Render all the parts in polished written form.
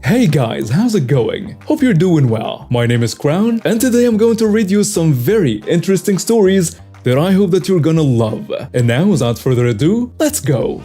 Hey guys, how's it going? Hope you're doing well. My name is Crown, and today I'm going to read you some very interesting stories that I hope that you're gonna love. And now, without further ado, let's go!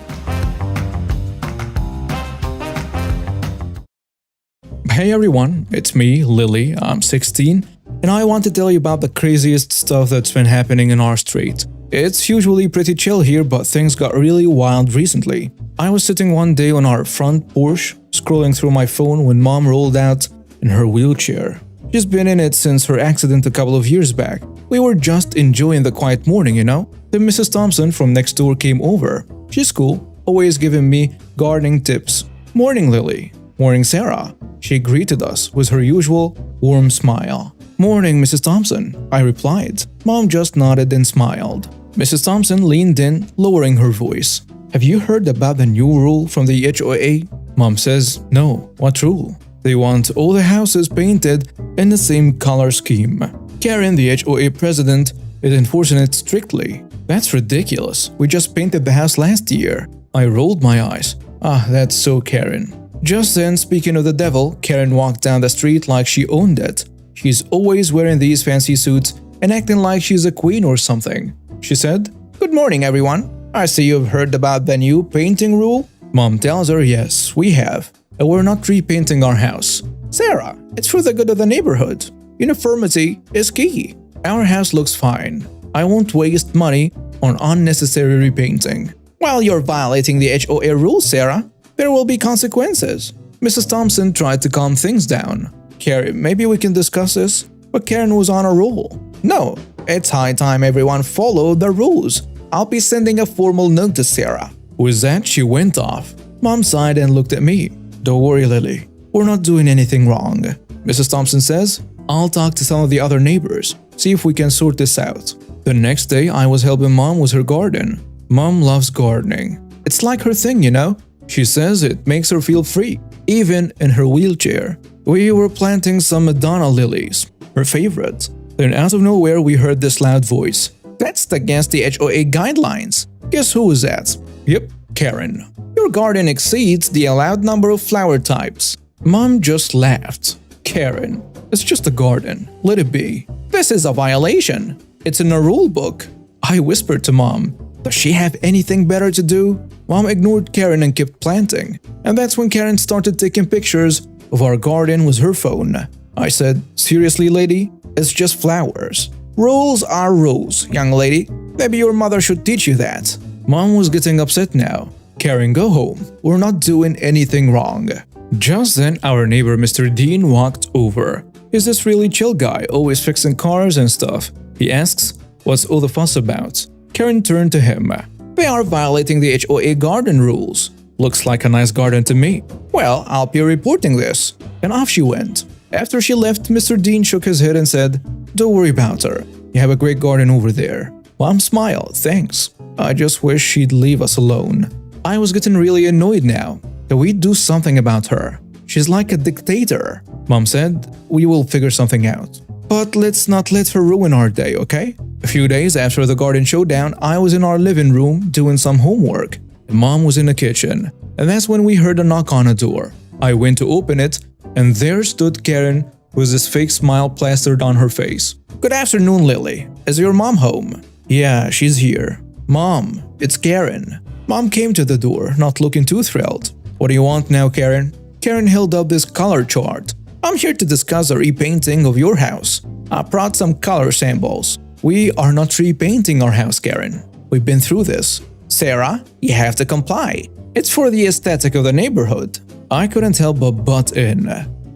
Hey everyone, it's me, Lily, I'm 16, and I want to tell you about the craziest stuff that's been happening in our street. It's usually pretty chill here, but things got really wild recently. I was sitting one day on our front porch, scrolling through my phone when Mom rolled out in her wheelchair. She's been in it since her accident a couple of years back. We were just enjoying the quiet morning, you know? Then Mrs. Thompson from next door came over. She's cool, always giving me gardening tips. "Morning, Lily." "Morning, Sarah." She greeted us with her usual warm smile. "Morning, Mrs. Thompson," I replied. Mom just nodded and smiled. Mrs. Thompson leaned in, lowering her voice. "Have you heard about the new rule from the HOA?" Mom says, "No, what rule?" "They want all the houses painted in the same color scheme. Karen, the HOA president, is enforcing it strictly." "That's ridiculous. We just painted the house last year." I rolled my eyes. That's so Karen. Just then, speaking of the devil, Karen walked down the street like she owned it. She's always wearing these fancy suits and acting like she's a queen or something. She said, "Good morning, everyone. I see you've heard about the new painting rule." Mom tells her, "Yes, we have. And we're not repainting our house." "Sarah, it's for the good of the neighborhood. Uniformity is key. Our house looks fine. I won't waste money on unnecessary repainting." "Well, you're violating the HOA rules, Sarah. There will be consequences." Mrs. Thompson tried to calm things down. "Karen, maybe we can discuss this?" But Karen was on a roll. "No, it's high time everyone followed the rules. I'll be sending a formal notice, Sarah." With that, she went off. Mom sighed and looked at me. "Don't worry, Lily. We're not doing anything wrong." Mrs. Thompson says, "I'll talk to some of the other neighbors, see if we can sort this out." The next day, I was helping Mom with her garden. Mom loves gardening. It's like her thing, you know? She says it makes her feel free, even in her wheelchair. We were planting some Madonna lilies, her favorite. Then out of nowhere, we heard this loud voice. "That's against the HOA guidelines." Guess who was that? Yep, Karen. "Your garden exceeds the allowed number of flower types." Mom just laughed. "Karen, it's just a garden. Let it be." "This is a violation. It's in a rule book." I whispered to Mom, "Does she have anything better to do?" Mom ignored Karen and kept planting. And that's when Karen started taking pictures of our garden with her phone. I said, "Seriously, lady? It's just flowers." "Rules are rules, young lady. Maybe your mother should teach you that." Mom was getting upset now. "Karen, go home. We're not doing anything wrong." Just then, our neighbor Mr. Dean walked over. He's this really chill guy, always fixing cars and stuff. He asks, "What's all the fuss about?" Karen turned to him. "They are violating the HOA garden rules. Looks like a nice garden to me." "Well, I'll be reporting this." And off she went. After she left, Mr. Dean shook his head and said, "Don't worry about her. You have a great garden over there." Mom smiled, "Thanks. I just wish she'd leave us alone." I was getting really annoyed now. Can we do something about her? She's like a dictator. Mom said, "We will figure something out. But let's not let her ruin our day, okay?" A few days after the garden showdown, I was in our living room doing some homework. Mom was in the kitchen, and that's when we heard a knock on the door. I went to open it, and there stood Karen with this fake smile plastered on her face. "Good afternoon, Lily. Is your mom home?" "Yeah, she's here." "Mom, it's Karen." Mom came to the door, not looking too thrilled. "What do you want now, Karen?" Karen held up this color chart. "I'm here to discuss a repainting of your house. I brought some color samples." "We are not repainting our house, Karen. We've been through this." "Sarah, you have to comply. It's for the aesthetic of the neighborhood." I couldn't help but butt in.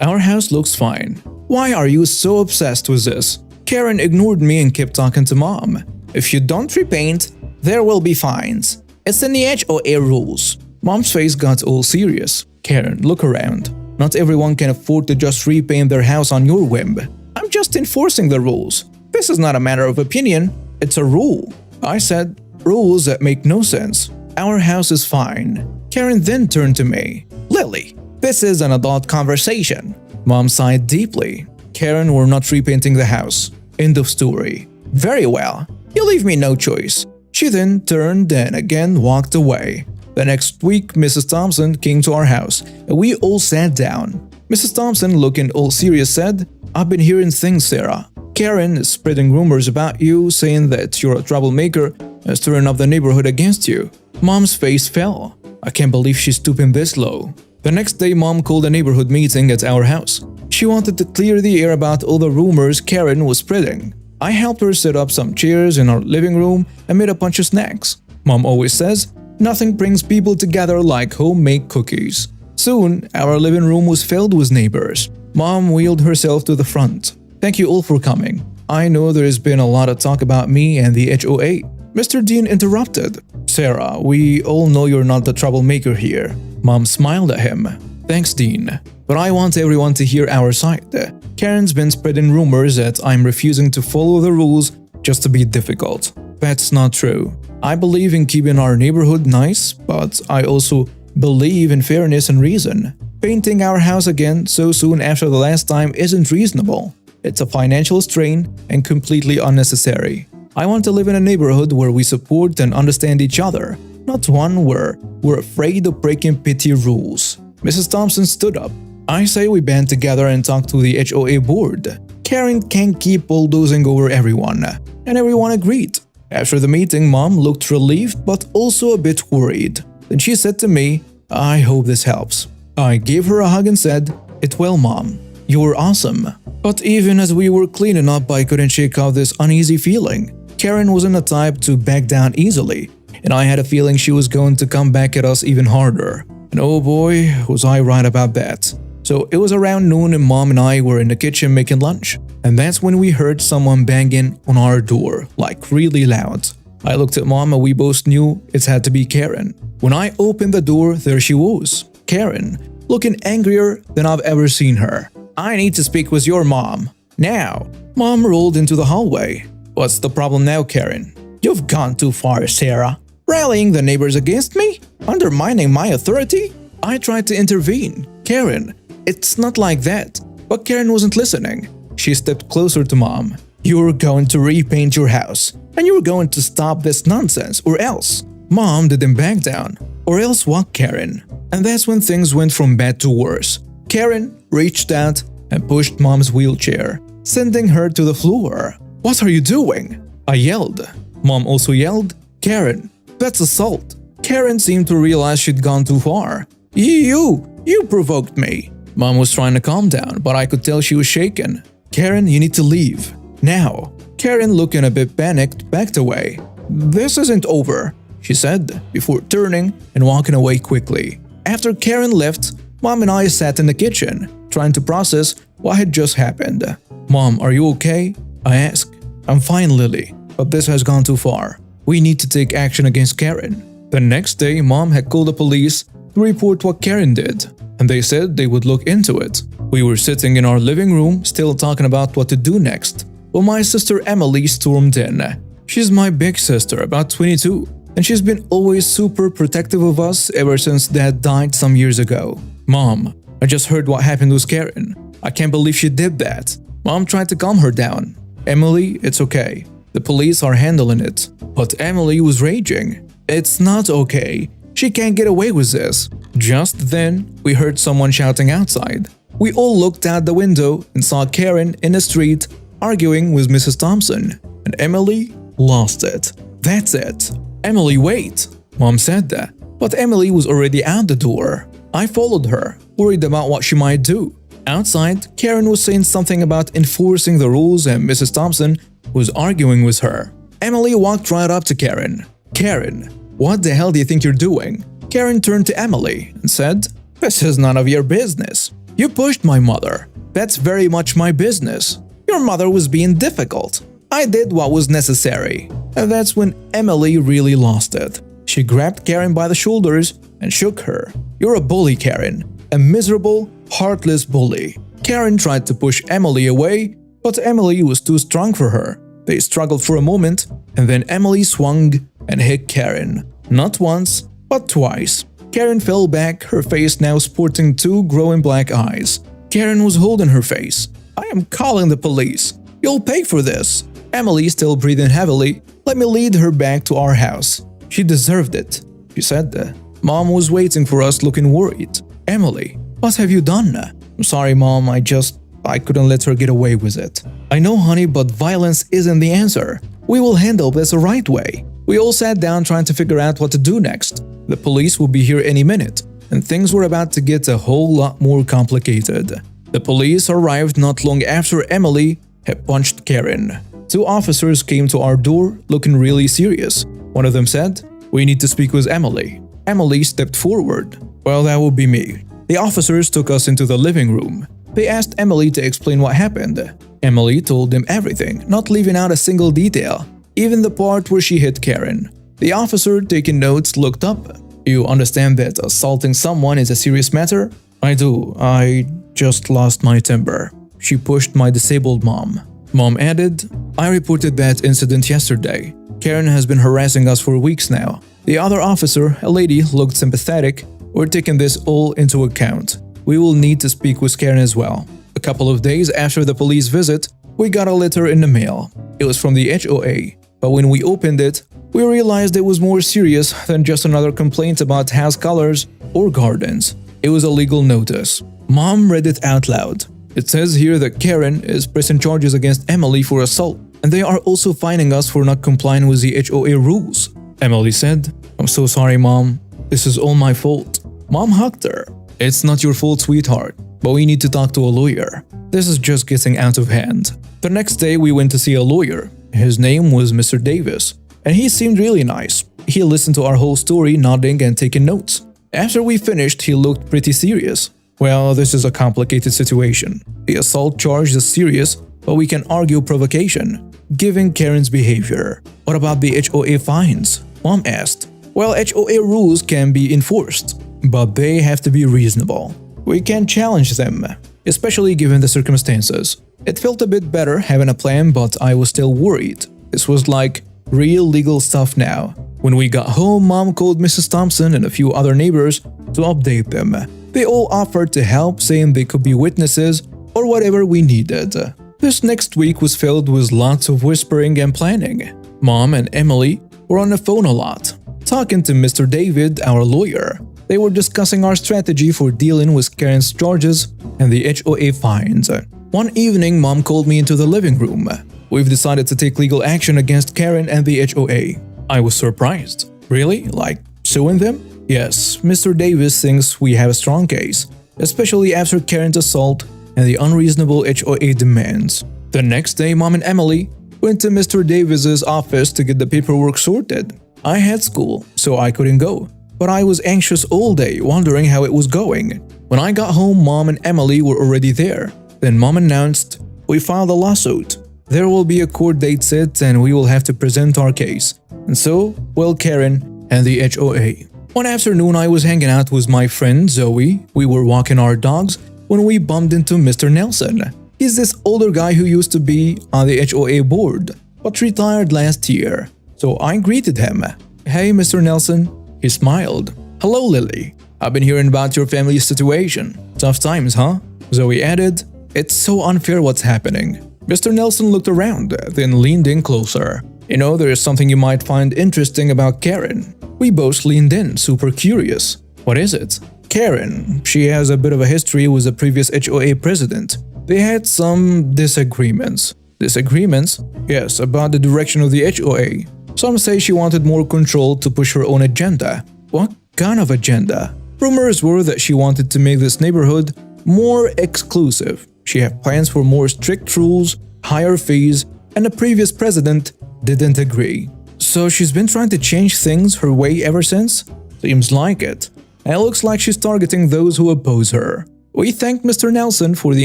"Our house looks fine. Why are you so obsessed with this?" Karen ignored me and kept talking to Mom. "If you don't repaint, there will be fines. It's in the HOA rules." Mom's face got all serious. "Karen, look around. Not everyone can afford to just repaint their house on your whim. I'm just enforcing the rules. This is not a matter of opinion. It's a rule." I said, "Rules that make no sense. Our house is fine." Karen then turned to me. "Lily, this is an adult conversation." Mom sighed deeply. "Karen, we're not repainting the house. End of story." "Very well. You leave me no choice." She then turned and again walked away. The next week, Mrs. Thompson came to our house, and we all sat down. Mrs. Thompson, looking all serious, said, "I've been hearing things, Sarah. Karen is spreading rumors about you, saying that you're a troublemaker and stirring up the neighborhood against you." Mom's face fell. I can't believe she's stooping this low. The next day, Mom called a neighborhood meeting at our house. She wanted to clear the air about all the rumors Karen was spreading. I helped her set up some chairs in our living room and made a bunch of snacks. Mom always says, nothing brings people together like homemade cookies. Soon, our living room was filled with neighbors. Mom wheeled herself to the front. "Thank you all for coming. I know there has been a lot of talk about me and the HOA." Mr. Dean interrupted. "Sarah, we all know you're not the troublemaker here." Mom smiled at him. "Thanks, Dean. But I want everyone to hear our side. Karen's been spreading rumors that I'm refusing to follow the rules just to be difficult. That's not true. I believe in keeping our neighborhood nice, but I also believe in fairness and reason. Painting our house again so soon after the last time isn't reasonable. It's a financial strain and completely unnecessary. I want to live in a neighborhood where we support and understand each other, not one where we're afraid of breaking petty rules." Mrs. Thompson stood up. "I say we band together and talk to the HOA board. Karen can't keep bulldozing over everyone." And everyone agreed. After the meeting, Mom looked relieved but also a bit worried. Then she said to me, "I hope this helps." I gave her a hug and said, "It will, Mom. You were awesome." But even as we were cleaning up, I couldn't shake off this uneasy feeling. Karen wasn't the type to back down easily, and I had a feeling she was going to come back at us even harder. And oh boy, was I right about that. So it was around noon and Mom and I were in the kitchen making lunch. And that's when we heard someone banging on our door, like really loud. I looked at Mom and we both knew it had to be Karen. When I opened the door, there she was, Karen, looking angrier than I've ever seen her. "I need to speak with your mom. Now." Mom rolled into the hallway. "What's the problem now, Karen?" "You've gone too far, Sarah. Rallying the neighbors against me? Undermining my authority?" I tried to intervene. "Karen, it's not like that." But Karen wasn't listening. She stepped closer to Mom. "You're going to repaint your house, and you're going to stop this nonsense, or else." Mom didn't back down. "Or else what, Karen?" And that's when things went from bad to worse. Karen reached out and pushed Mom's wheelchair, sending her to the floor. "What are you doing?" I yelled. Mom also yelled, "Karen, that's assault." Karen seemed to realize she'd gone too far. You provoked me." Mom was trying to calm down, but I could tell she was shaken. "Karen, you need to leave. Now." Karen, looking a bit panicked, backed away. "This isn't over," she said, before turning and walking away quickly. After Karen left, Mom and I sat in the kitchen, trying to process what had just happened. "Mom, are you okay?" I asked. "I'm fine, Lily, but this has gone too far. We need to take action against Karen." The next day, Mom had called the police to report what Karen did, and they said they would look into it. We were sitting in our living room, still talking about what to do next, when my sister Emily stormed in. She's my big sister, about 22, and she's been always super protective of us ever since Dad died some years ago. "Mom, I just heard what happened with Karen. I can't believe she did that." Mom tried to calm her down. "Emily, it's okay. The police are handling it." But Emily was raging. "It's not okay. She can't get away with this." Just then, we heard someone shouting outside. We all looked out the window and saw Karen in the street arguing with Mrs. Thompson, and Emily lost it. "That's it." "Emily, wait." Mom said that, but Emily was already out the door. I followed her, worried about what she might do. Outside, Karen was saying something about enforcing the rules and Mrs. Thompson was arguing with her. Emily walked right up to Karen. "Karen, what the hell do you think you're doing?" Karen turned to Emily and said, "This is none of your business. You pushed my mother. That's very much my business. Your mother was being difficult. I did what was necessary." And that's when Emily really lost it. She grabbed Karen by the shoulders and shook her. "You're a bully, Karen. A miserable, heartless bully." Karen tried to push Emily away, but Emily was too strong for her. They struggled for a moment, and then Emily swung and hit Karen. Not once, but twice. Karen fell back, her face now sporting two growing black eyes. Karen was holding her face. "I am calling the police. You'll pay for this." Emily, still breathing heavily, let me lead her back to our house. "She deserved it," she said. Mom was waiting for us looking worried. Emily, what have you done? I'm sorry, Mom, I couldn't let her get away with it. I know, honey, but violence isn't the answer. We will handle this the right way. We all sat down trying to figure out what to do next. The police will be here any minute, and things were about to get a whole lot more complicated. The police arrived not long after Emily had punched Karen. 2 officers came to our door looking really serious. One of them said, "We need to speak with Emily." Emily stepped forward. Well, that would be me. The officers took us into the living room. They asked Emily to explain what happened. Emily told them everything, not leaving out a single detail, even the part where she hit Karen. The officer taking notes looked up. "You understand that assaulting someone is a serious matter?" "I do. I just lost my temper. She pushed my disabled mom." Mom added, "I reported that incident yesterday. Karen has been harassing us for weeks now." The other officer, a lady, looked sympathetic. "We're taking this all into account. We will need to speak with Karen as well." A couple of days after the police visit, we got a letter in the mail. It was from the HOA, but when we opened it, we realized it was more serious than just another complaint about house colors or gardens. It was a legal notice. Mom read it out loud. It says here that Karen is pressing charges against Emily for assault, and they are also fining us for not complying with the HOA rules. Emily said, "I'm so sorry, Mom. This is all my fault." Mom hugged her. "It's not your fault, sweetheart, but we need to talk to a lawyer. This is just getting out of hand." The next day, we went to see a lawyer. His name was Mr. Davis, and he seemed really nice. He listened to our whole story, nodding and taking notes. After we finished, he looked pretty serious. "Well, this is a complicated situation. The assault charge is serious, but we can argue provocation, given Karen's behavior." "What about the HOA fines?" Mom asked. "Well, HOA rules can be enforced, but they have to be reasonable. We can challenge them, especially given the circumstances." It felt a bit better having a plan, but I was still worried. This was like real legal stuff now. When we got home, Mom called Mrs. Thompson and a few other neighbors to update them. They all offered to help, saying they could be witnesses or whatever we needed. This next week was filled with lots of whispering and planning. Mom and Emily were on the phone a lot, talking to Mr. David, our lawyer. They were discussing our strategy for dealing with Karen's charges and the HOA fines. One evening, Mom called me into the living room. "We've decided to take legal action against Karen and the HOA." I was surprised. "Really? Like suing them?" "Yes, Mr. Davis thinks we have a strong case, especially after Karen's assault and the unreasonable HOA demands." The next day, Mom and Emily went to Mr. Davis's office to get the paperwork sorted. I had school, so I couldn't go, but I was anxious all day, wondering how it was going. When I got home, Mom and Emily were already there. Then Mom announced, "We filed a lawsuit. There will be a court date set and we will have to present our case. And so will Karen and the HOA." One afternoon, I was hanging out with my friend Zoe. We were walking our dogs when we bumped into Mr. Nelson. He's this older guy who used to be on the HOA board, but retired last year. So I greeted him. "Hey, Mr. Nelson." He smiled. "Hello, Lily. I've been hearing about your family's situation. Tough times, huh?" Zoe added, "It's so unfair what's happening." Mr. Nelson looked around, then leaned in closer. "You know, there is something you might find interesting about Karen." We both leaned in, super curious. "What is it?" "Karen, she has a bit of a history with the previous HOA president. They had some disagreements." "Disagreements?" "Yes, about the direction of the HOA. Some say she wanted more control to push her own agenda." "What kind of agenda?" "Rumors were that she wanted to make this neighborhood more exclusive. She had plans for more strict rules, higher fees, and the previous president didn't agree." "So she's been trying to change things her way ever since?" "Seems like it. And it looks like she's targeting those who oppose her." We thanked Mr. Nelson for the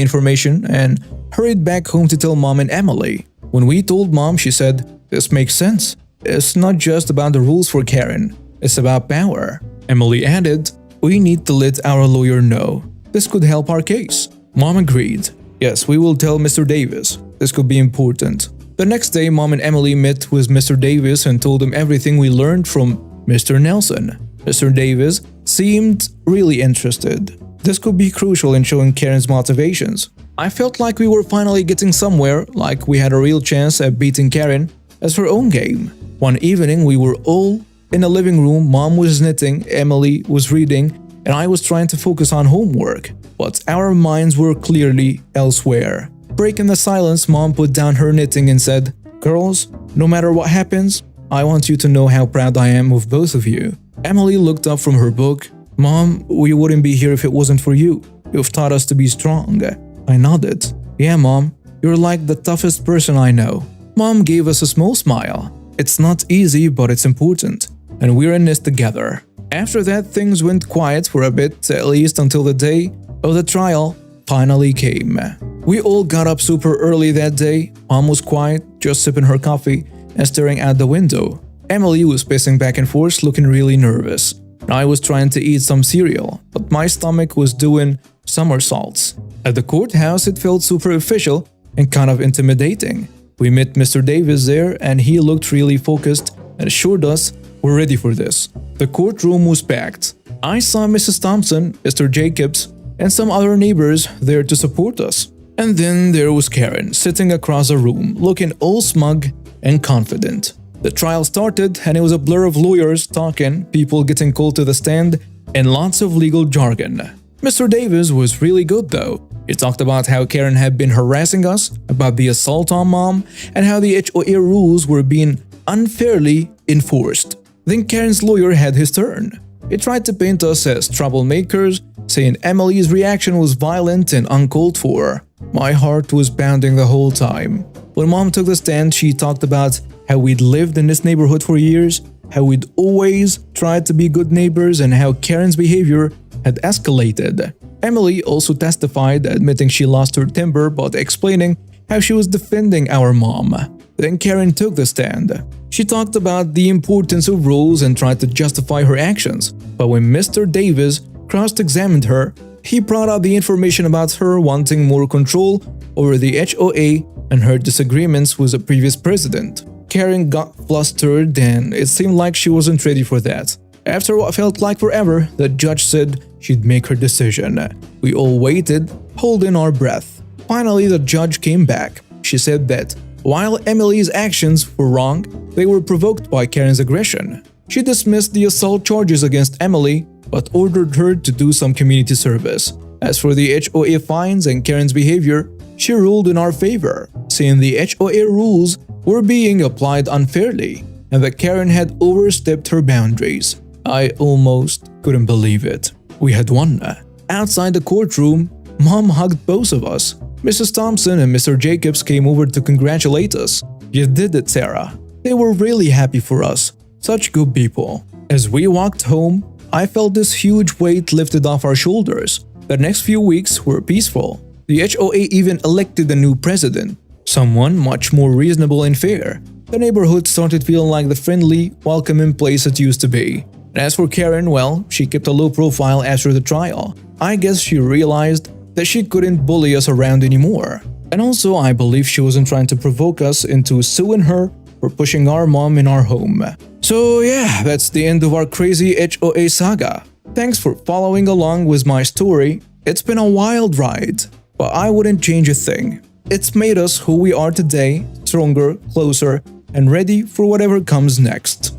information and hurried back home to tell Mom and Emily. When we told Mom, she said, "This makes sense. It's not just about the rules for Karen, it's about power." Emily added, "We need to let our lawyer know. This could help our case." Mom agreed. "Yes, we will tell Mr. Davis. This could be important." The next day, Mom and Emily met with Mr. Davis and told him everything we learned from Mr. Nelson. Mr. Davis seemed really interested. This could be crucial in showing Karen's motivations. I felt like we were finally getting somewhere, like we had a real chance at beating Karen as her own game. One evening, we were all In the living room, Mom was knitting, Emily was reading, and I was trying to focus on homework. But our minds were clearly elsewhere. Breaking the silence, Mom put down her knitting and said, "Girls, no matter what happens, I want you to know how proud I am of both of you." Emily looked up from her book. "Mom, we wouldn't be here if it wasn't for you. You've taught us to be strong." I nodded. "Yeah, Mom, you're like the toughest person I know." Mom gave us a small smile. "It's not easy, but it's important, and we're in this together." After that, things went quiet for a bit, at least until the day of the trial finally came. We all got up super early that day. Mom was quiet, just sipping her coffee and staring out the window. Emily was pacing back and forth, looking really nervous. I was trying to eat some cereal, but my stomach was doing somersaults. At the courthouse, it felt super official and kind of intimidating. We met Mr. Davis there, and he looked really focused and assured us we're ready for this. The courtroom was packed. I saw Mrs. Thompson, Mr. Jacobs, and some other neighbors there to support us. And then there was Karen, sitting across the room, looking all smug and confident. The trial started, and it was a blur of lawyers talking, people getting called to the stand, and lots of legal jargon. Mr. Davis was really good though. He talked about how Karen had been harassing us, about the assault on Mom, and how the HOA rules were being unfairly enforced. Then Karen's lawyer had his turn. He tried to paint us as troublemakers, saying Emily's reaction was violent and uncalled for. My heart was pounding the whole time. When Mom took the stand, she talked about how we'd lived in this neighborhood for years, how we'd always tried to be good neighbors, and how Karen's behavior had escalated. Emily also testified, admitting she lost her temper but explaining how she was defending our mom. Then Karen took the stand. She talked about the importance of rules and tried to justify her actions, but when Mr. Davis cross-examined her, he brought out the information about her wanting more control over the HOA and her disagreements with the previous president. Karen got flustered, and it seemed like she wasn't ready for that. After what felt like forever, the judge said she'd make her decision. We all waited, holding our breath. Finally, the judge came back. She said that while Emily's actions were wrong, they were provoked by Karen's aggression. She dismissed the assault charges against Emily, but ordered her to do some community service. As for the HOA fines and Karen's behavior, she ruled in our favor, saying the HOA rules were being applied unfairly and that Karen had overstepped her boundaries. I almost couldn't believe it. We had won. Outside the courtroom, Mom hugged both of us. Mrs. Thompson and Mr. Jacobs came over to congratulate us. "You did it, Sarah." They were really happy for us. Such good people. As we walked home, I felt this huge weight lifted off our shoulders. The next few weeks were peaceful. The HOA even elected a new president, someone much more reasonable and fair. The neighborhood started feeling like the friendly, welcoming place it used to be. And as for Karen, well, she kept a low profile after the trial. I guess she realized that she couldn't bully us around anymore. And also, I believe she wasn't trying to provoke us into suing her for pushing our mom in our home. So yeah, that's the end of our crazy HOA saga. Thanks for following along with my story. It's been a wild ride, but I wouldn't change a thing. It's made us who we are today, stronger, closer, and ready for whatever comes next.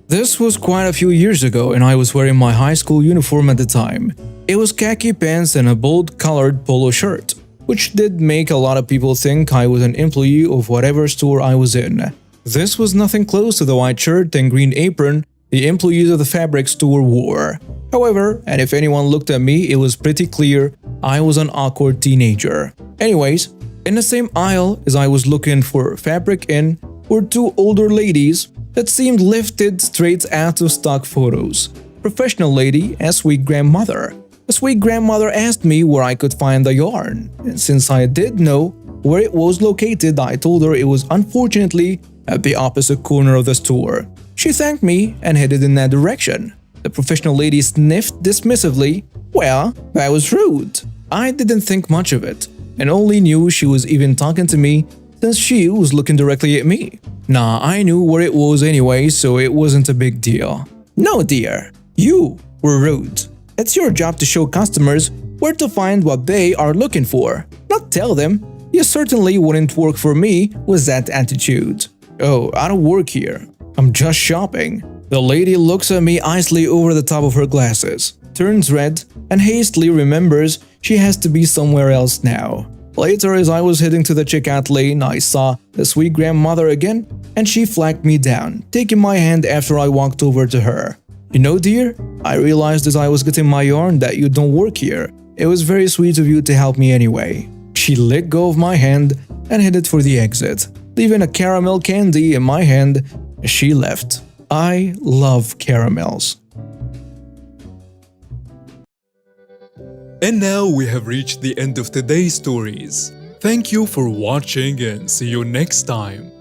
This was quite a few years ago, and I was wearing my high school uniform at the time. It was khaki pants and a bold-colored polo shirt, which did make a lot of people think I was an employee of whatever store I was in. This was nothing close to the white shirt and green apron the employees of the fabric store wore. However, and if anyone looked at me, it was pretty clear I was an awkward teenager. Anyways, in the same aisle as I was looking for fabric in were two older ladies that seemed lifted straight out of stock photos. Professional lady and sweet grandmother. The sweet grandmother asked me where I could find the yarn, and since I did know where it was located, I told her it was unfortunately at the opposite corner of the store. She thanked me and headed in that direction. The professional lady sniffed dismissively. Well, that was rude. I didn't think much of it, and only knew she was even talking to me since she was looking directly at me. Nah, I knew where it was anyway, so it wasn't a big deal. No, dear, you were rude. It's your job to show customers where to find what they are looking for, not tell them. You certainly wouldn't work for me with that attitude. Oh, I don't work here. I'm just shopping. The lady looks at me icily over the top of her glasses, turns red, and hastily remembers she has to be somewhere else now. Later, as I was heading to the checkout lane, I saw the sweet grandmother again, and she flagged me down, taking my hand after I walked over to her. "You know, dear, I realized as I was getting my yarn that you don't work here. It was very sweet of you to help me anyway." She let go of my hand and headed for the exit, leaving a caramel candy in my hand as she left. I love caramels. And now we have reached the end of today's stories. Thank you for watching and see you next time.